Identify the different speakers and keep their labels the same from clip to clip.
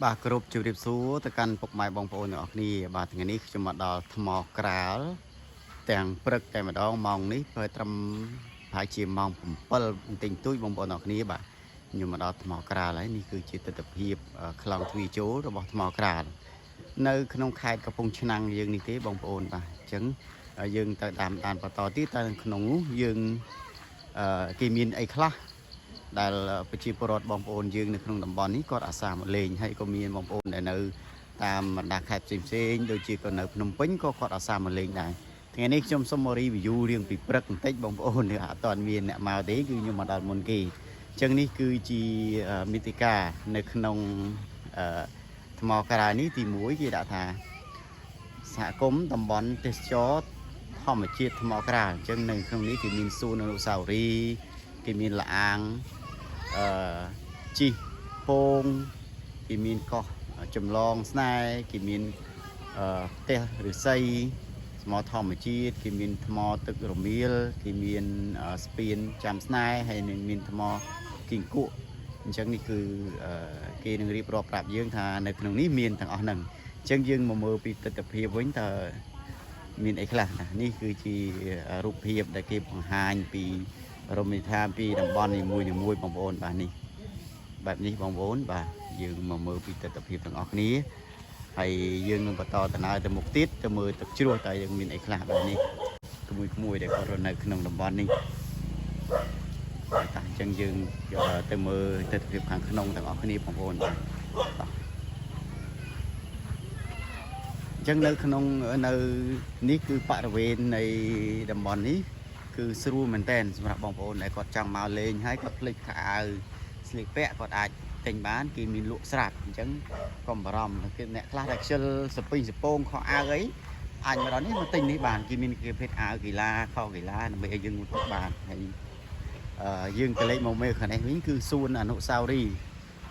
Speaker 1: បាទគ្រប់ជម្រាបសួរទៅកាន់ពុកម៉ែបងប្អូនទាំងអស់គ្នាបាទថ្ងៃនេះខ្ញុំមកដល់ថ្មក្រាលទាំងព្រឹកតែម្ដងម៉ោងនេះពេលត្រឹមប្រហែលជាម៉ោង7បន្តិចតួចបងប្អូនទាំងអស់គ្នាបាទខ្ញុំមកដល់ថ្មក្រាលហើយនេះគឺជាទស្សនវិជ្ជាខ្លងទ្វារចូលរបស់ថ្មក្រាលនៅក្នុងខេត្តកំពង់ឆ្នាំងយើងនេះទេបងប្អូនបាទអញ្ចឹងយើងទៅតាមដានបន្តទៀតតែក្នុងនោះយើងគេមានអីខ្លះដែលប្រជាពលរដ្ឋបងប្អូនយើងនៅក្នុងតំបន់នេះគាត់អាសាមកលេងហើយក៏មានបងប្អូនដែលនៅតាមបណ្ដាខេត្តផ្សេងៗដូចជាក៏នៅភ្នំពេញក៏គាត់អាសាមកលេងដែរថ្ងៃនេះខ្ញុំសូមមក review រៀងពីព្រឹកបន្តិចបងប្អូនអត់ទាន់មានអ្នកមកទេគឺខ្ញុំមកដល់មុនគេអញ្ចឹងនេះគឺជាមាតិកានៅក្នុងថ្មក្រាលនេះទី1គេដាក់ថាសហគមន៍តំបន់ទេសចរធម្មជាតិថ្មក្រាលអញ្ចឹងនៅក្នុងនេះគេមានសួនអនុស្សាវរីយ៍គេមានលអាងជីពងគេមានកោះចម្លងស្នេហ៍គេមានផ្ទះឫស្សីថ្មធម្មជាតិគេមានថ្មទឹករមៀលគេមានស្ពានចាំស្នេហ៍ហើយនឹងមានថ្មគីងគក់អញ្ចឹងនេះគឺគេនឹងរៀបរាប់ប្រាប់យើងថានៅក្នុងនេះមានទាំងអស់ហ្នឹងអញ្ចឹងយើងមកមើលពីទស្សនវិជ្ជាវិញតើមានអីខ្លះណានេះគឺជារូបភាពដែលគេបង្ហាញពីរមណីយដ្ឋានពីតំបន់នីមួយៗបងប្អូនបាទនេះបែបនេះបងប្អូនបាទយើងមកមើលពីទស្សនវិជ្ជាទាំងអស់គ្នាហើយយើងនឹងបន្តដំណើរទៅមុខទៀតទៅមើលទឹកជ្រោះតើយើងមានអីខ្លះបែបនេះក្មួយៗដែលគាត់រស់នៅក្នុងតំបន់នេះតែអញ្ចឹងយើងទៅមើលទស្សនវិជ្ជាខាងក្នុងទាំងអស់គ្នាបងប្អូនបាទអញ្ចឹងនៅក្នុងនៅនេះគឺបរិវេណនៃតំបន់នេះគឺស្រួលមែនតើសម្រាប់បងប្អូនដែលគាត់ចង់មកលេងហើយគាត់ភ្លេចខោអាវស្លៀកពាក់គាត់អាចទិញបានគេមានលក់ស្រាប់អញ្ចឹងកុំបារម្ភគឺអ្នកខ្លះដែលខ្ជិលសពិញសពងខោអាវអីអាចមកដល់នេះមកទិញនេះបានគេមានគេភេទអាវកីឡាខោកីឡាដើម្បីឲ្យយើងមកបានហើយយើងទៅលេខមកមើលខាងនេះវិញគឺសួនអនុស្សាវរីយ៍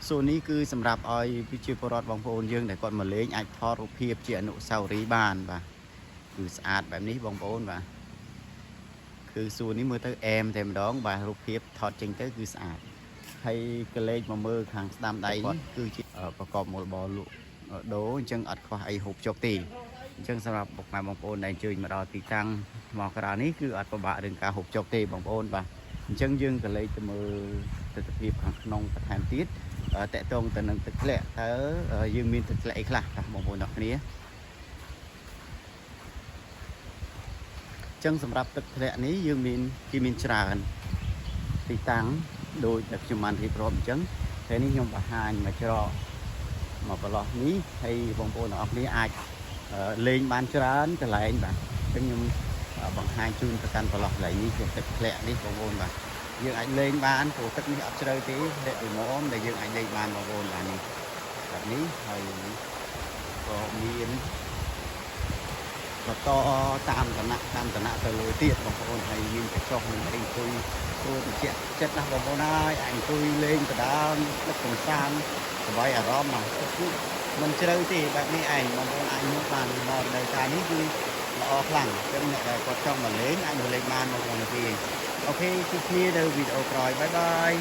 Speaker 1: សួននេះគឺសម្រាប់ឲ្យប្រជាពលរដ្ឋបងប្អូនយើងដែលគាត់មកលេងអាចថតរូបភាពជាអនុស្សាវរីយ៍បានបាទគឺស្អាតបែបនេះបងប្អូនបាទគឺសួននេះមើលទៅអែមតែម្ដងបាទរូបភាពថតចេញទៅគឺស្អាតហើយកលេចមកមើលខាងស្ដាំដៃគាត់គឺជាប្រកបមុខរបរលក់ដូរអញ្ចឹងអត់ខ្វះអីហូបចុកទេអញ្ចឹងសម្រាប់ពុកម៉ែបងប្អូនដែលអញ្ជើញមកដល់ទីតាំងថ្មក្រាលនេះគឺអត់ពិបាករឿងការហូបចុកទេបងប្អូនបាទអញ្ចឹងយើងកលេចទៅមើលទស្សនវិជ្ជាខាងក្នុងបន្ថែមទៀតតកតងទៅនឹងទឹកធ្លាក់តើយើងមានទឹកធ្លាក់អីខ្លះបងប្អូនទាំងគ្នាចឹងសម្រាប់ទឹកធ្លាក់នេះយើងមានច្រើនទីតាំងដោយតែខ្ញុំបានរៀបរាប់អញ្ចឹងពេលនេះខ្ញុំបង្ហាញមកច្រកមកប្រឡោះនេះហើយបងប្អូនទាំងអស់គ្នាអាចលេងបានច្រើនកន្លែងបាទអញ្ចឹងខ្ញុំបង្ហាញជូនទៅកាន់ប្រឡោះកន្លែងនេះជាទឹកធ្លាក់នេះបងប្អូនបាទយើងអាចលេងបានព្រោះទឹកនេះអត់ជ្រៅទេតែល្មមដែលយើងអាចលេងបានបងប្អូនបាទនេះបែបនេះហើយក៏មានបន្តតាមឋានៈទៅលើទៀតបងប្អូនហើយមានកញ្ចក់នឹងអង្គុយព្រោះតិចចិត្តណាស់បងប្អូនហើយអាចអង្គុយលេងបដាលទឹកកំសាន្តសប្បាយអារម្មណ៍ណាទឹកមិនជ្រៅទេបែបនេះឯងបងប្អូនអាចមកបានមកនៅកាលនេះគឺល្អខ្លាំងចឹងអ្នកដែលគាត់ចង់មកលេងអាចមកលេងបានបងប្អូនទេអូខេជួបគ្នានៅវីដេអូក្រោយបាយបាយ